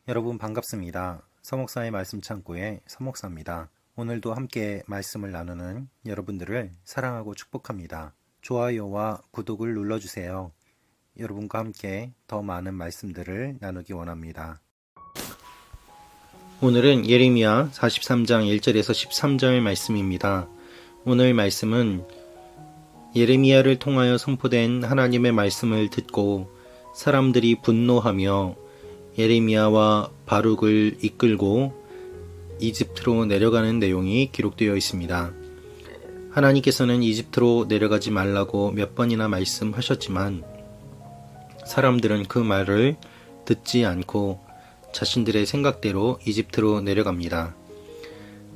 여러분 반갑습니다. 서목사의 말씀 창고의 서목사입니다. 오늘도 함께 말씀을 나누는 여러분들을 사랑하고 축복합니다. 좋아요와 구독을 눌러주세요. 여러분과 함께 더 많은 말씀들을 나누기 원합니다. 오늘은 예레미야 43장 1절에서 13절 말씀입니다. 오늘 말씀은 예레미야를 통하여 선포된 하나님의 말씀을 듣고 사람들이 분노하며 예레미야와 바룩을 이끌고 이집트로 내려가는 내용이 기록되어 있습니다. 하나님께서는 이집트로 내려가지 말라고 몇 번이나 말씀하셨지만 사람들은 그 말을 듣지 않고 자신들의 생각대로 이집트로 내려갑니다.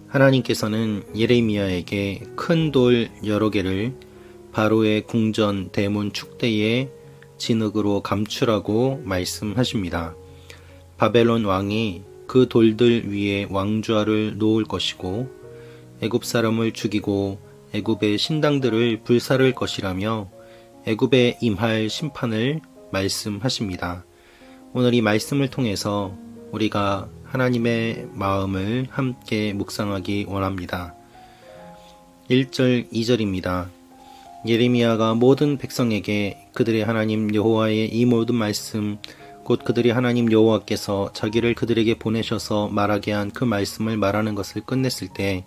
하나님께서는 예레미야에게 큰 돌 여러 개를 바로의 궁전 대문 축대에 진흙으로 감추라고 말씀하십니다. 바벨론 왕이 그 돌들 위에 왕좌를 놓을 것이고 애굽 사람을 죽이고 애굽의 신당들을 불살을 것이라며 애굽에 임할 심판을 말씀하십니다. 오늘 이 말씀을 통해서 우리가 하나님의 마음을 함께 묵상하기 원합니다. 1절 2절입니다. 예레미야가 모든 백성에게 그들의 하나님 여호와의 이 모든 말씀 곧 그들이 하나님 여호와께서 자기를 그들에게 보내셔서 말하게 한 그 말씀을 말하는 것을 끝냈을 때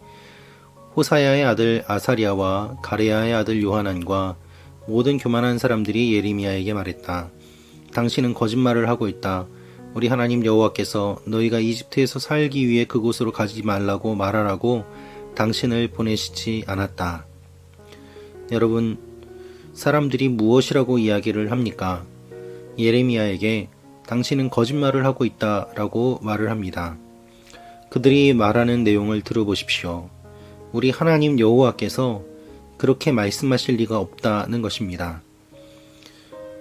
호사야의 아들 아사리야와 가레야의 아들 요하난과 모든 교만한 사람들이 예레미야에게 말했다. 당신은 거짓말을 하고 있다. 우리 하나님 여호와께서 너희가 이집트에서 살기 위해 그곳으로 가지 말라고 말하라고 당신을 보내시지 않았다. 여러분, 사람들이 무엇이라고 이야기를 합니까? 예레미야에게 당신은 거짓말을 하고 있다라고 말을 합니다. 그들이 말하는 내용을 들어보십시오. 우리 하나님 여호와께서 그렇게 말씀하실 리가 없다는 것입니다.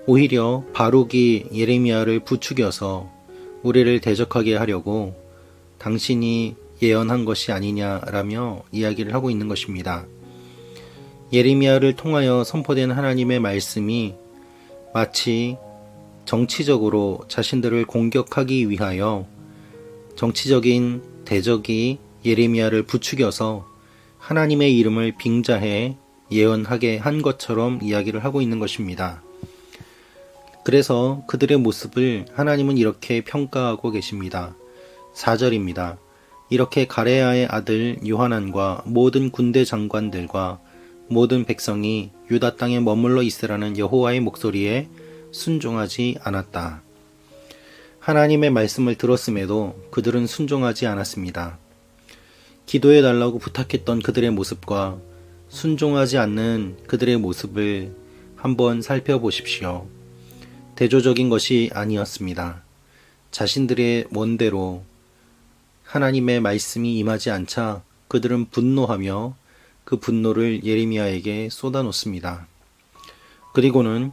오히려 바룩이 예레미야를 부추겨서 우리를 대적하게 하려고 당신이 예언한 것이 아니냐라며 이야기를 하고 있는 것입니다. 예레미야를 통하여 선포된 하나님의 말씀이 마치 정치적으로 자신들을 공격하기 위하여 정치적인 대적이 예레미야를 부추겨서 하나님의 이름을 빙자해 예언하게 한 것처럼 이야기를 하고 있는 것입니다. 그래서 그들의 모습을 하나님은 이렇게 평가하고 계십니다. 4절입니다. 이렇게 가레야의 아들 요하난과 모든 군대 장관들과 모든 백성이 유다 땅에 머물러 있으라는 여호와의 목소리에 순종하지 않았다. 하나님의 말씀을 들었음에도 그들은 순종하지 않았습니다. 기도해 달라고 부탁했던 그들의 모습과 순종하지 않는 그들의 모습을 한번 살펴보십시오. 대조적인 것이 아니었습니다. 자신들의 원대로 하나님의 말씀이 임하지 않자 그들은 분노하며 그 분노를 예레미야에게 쏟아놓습니다. 그리고는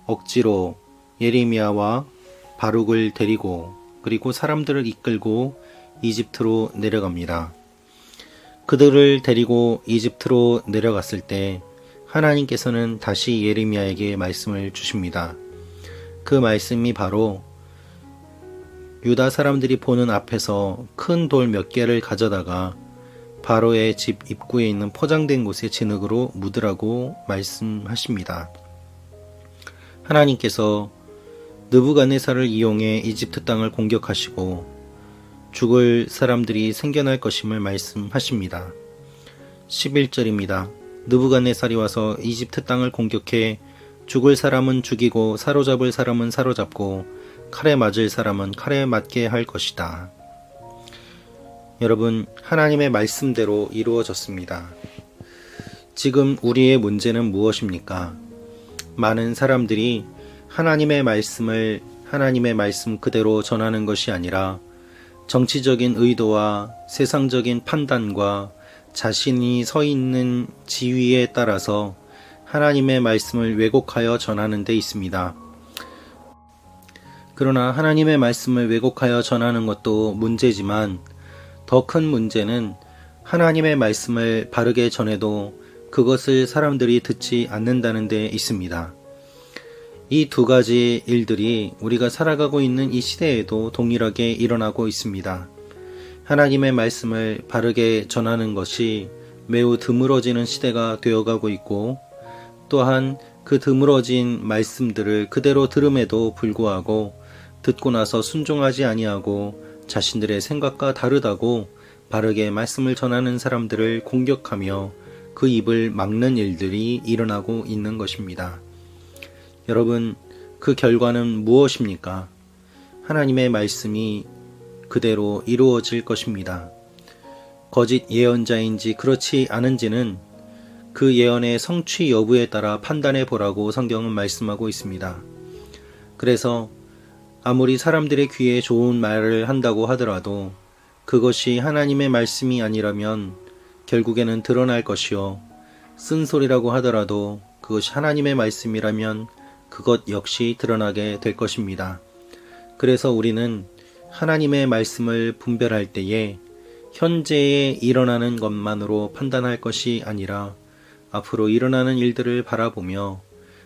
억지로 예레미야와 바룩을 데리고 그리고 사람들을 이끌고 이집트로 내려갑니다. 그들을 데리고 이집트로 내려갔을 때 하나님께서는 다시 예레미야에게 말씀을 주십니다. 그 말씀이 바로 유다 사람들이 보는 앞에서 큰 돌 몇 개를 가져다가 바로의 집 입구에 있는 포장된 곳에 진흙으로 묻으라고 말씀하십니다. 하나님께서 느부갓네살을 이용해 이집트 땅을 공격하시고 죽을 사람들이 생겨날 것임을 말씀하십니다. 11절입니다. 느부갓네살이 와서 이집트 땅을 공격해 죽을 사람은 죽이고 사로잡을 사람은 사로잡고 칼에 맞을 사람은 칼에 맞게 할 것이다. 여러분, 하나님의 말씀대로 이루어졌습니다. 지금 우리의 문제는 무엇입니까? 많은 사람들이 하나님의 말씀 그대로 전하는 것이 아니라 정치적인 의도와 세상적인 판단과 자신이 서 있는 지위에 따라서 하나님의 말씀을 왜곡하여 전하는 데 있습니다. 그러나 하나님의 말씀을 왜곡하여 전하는 것도 문제지만 더 큰 문제는 하나님의 말씀을 바르게 전해도 그것을 사람들이 듣지 않는다는 데 있습니다. 이 두 가지 일들이 우리가 살아가고 있는 이 시대에도 동일하게 일어나고 있습니다. 하나님의 말씀을 바르게 전하는 것이 매우 드물어지는 시대가 되어가고 있고, 또한 그 드물어진 말씀들을 그대로 들음에도 불구하고 듣고 나서 순종하지 아니하고 자신들의 생각과 다르다고 바르게 말씀을 전하는 사람들을 공격하며 그 입을 막는 일들이 일어나고 있는 것입니다. 여러분, 그 결과는 무엇입니까? 하나님의 말씀이 그대로 이루어질 것입니다. 거짓 예언자인지 그렇지 않은지는 그 예언의 성취 여부에 따라 판단해 보라고 성경은 말씀하고 있습니다. 그래서 아무리 사람들의 귀에 좋은 말을 한다고 하더라도 그것이 하나님의 말씀이 아니라면 결국에는 드러날 것이요, 쓴소리라고 하더라도 그것이 하나님의 말씀이라면 그것 역시 드러나게 될 것입니다. 그래서 우리는 하나님의 말씀을 분별할 때에 현재에 일어나는 것만으로 판단할 것이 아니라 앞으로 일어나는 일들을 바라보며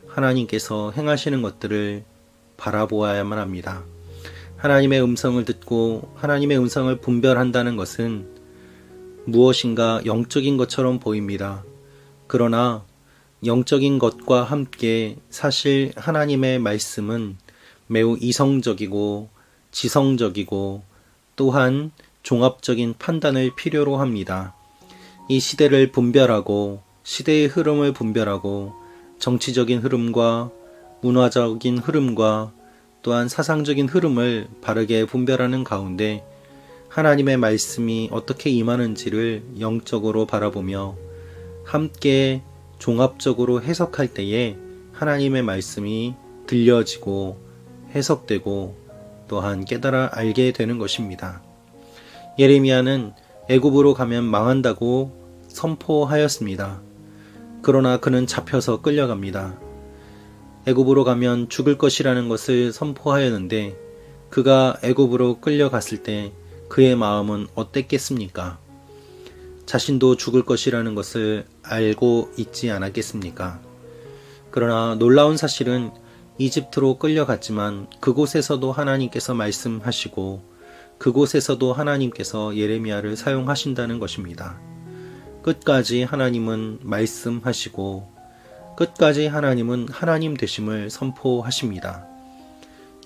하나님께서 행하시는 것들을 바라보아야만 합니다. 하나님의 음성을 듣고 하나님의 음성을 분별한다는 것은 무엇인가 영적인 것처럼 보입니다. 그러나 영적인 것과 함께 사실 하나님의 말씀은 매우 이성적이고 지성적이고 또한 종합적인 판단을 필요로 합니다. 이 시대를 분별하고 시대의 흐름을 분별하고 정치적인 흐름과 문화적인 흐름과 또한 사상적인 흐름을 바르게 분별하는 가운데 하나님의 말씀이 어떻게 임하는지를 영적으로 바라보며 함께 종합적으로 해석할 때에 하나님의 말씀이 들려지고 해석되고 또한 깨달아 알게 되는 것입니다. 예레미야는 애굽으로 가면 망한다고 선포하였습니다. 그러나 그는 잡혀서 끌려갑니다. 애굽으로 가면 죽을 것이라는 것을 선포하였는데 그가 애굽으로 끌려갔을 때 그의 마음은 어땠겠습니까? 자신도 죽을 것이라는 것을 알고 있지 않았겠습니까? 그러나 놀라운 사실은 이집트로 끌려갔지만 그곳에서도 하나님께서 말씀하시고 그곳에서도 하나님께서 예레미야를 사용하신다는 것입니다. 끝까지 하나님은 말씀하시고 끝까지 하나님은 하나님 되심을 선포하십니다.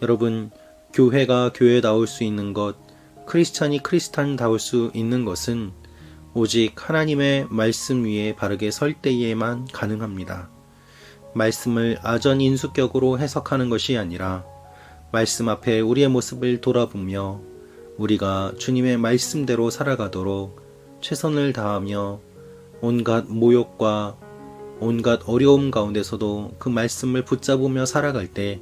여러분, 교회가 교회다울 수 있는 것, 크리스찬이 크리스찬다울 수 있는 것은 오직 하나님의 말씀 위에 바르게 설 때에만 가능합니다. 말씀을 아전인수격으로 해석하는 것이 아니라 말씀 앞에 우리의 모습을 돌아보며 우리가 주님의 말씀대로 살아가도록 최선을 다하며 온갖 모욕과 온갖 어려움 가운데서도 그 말씀을 붙잡으며 살아갈 때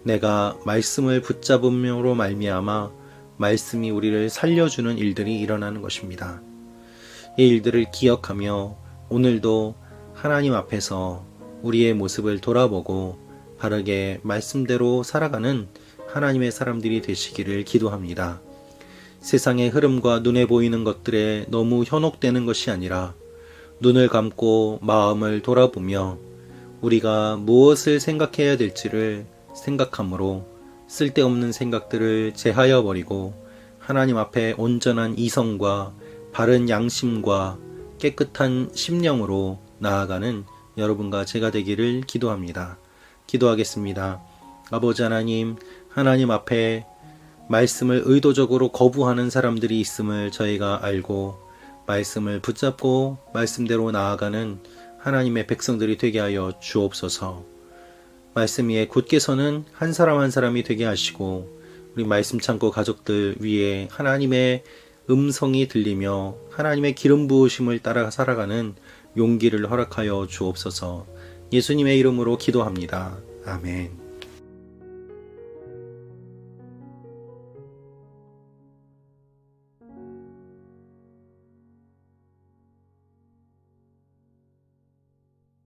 내가 말씀을 붙잡음으로 말미암아 말씀이 우리를 살려주는 일들이 일어나는 것입니다. 이 일들을 기억하며 오늘도 하나님 앞에서 우리의 모습을 돌아보고 바르게 말씀대로 살아가는 하나님의 사람들이 되시기를 기도합니다. 세상의 흐름과 눈에 보이는 것들에 너무 현혹되는 것이 아니라 눈을 감고 마음을 돌아보며 우리가 무엇을 생각해야 될지를 생각함으로 쓸데없는 생각들을 제하여 버리고 하나님 앞에 온전한 이성과 바른 양심과 깨끗한 심령으로 나아가는 여러분과 제가 되기를 기도합니다. 기도하겠습니다. 아버지 하나님, 하나님 앞에 말씀을 의도적으로 거부하는 사람들이 있음을 저희가 알고 말씀을 붙잡고 말씀대로 나아가는 하나님의 백성들이 되게 하여 주옵소서. 말씀 위에 굳게 서는 한 사람 한 사람이 되게 하시고 우리 말씀 창고 가족들 위에 하나님의 음성이 들리며 하나님의 기름 부으심을 따라 살아가는 용기를 허락하여 주옵소서. 예수님의 이름으로 기도합니다. 아멘.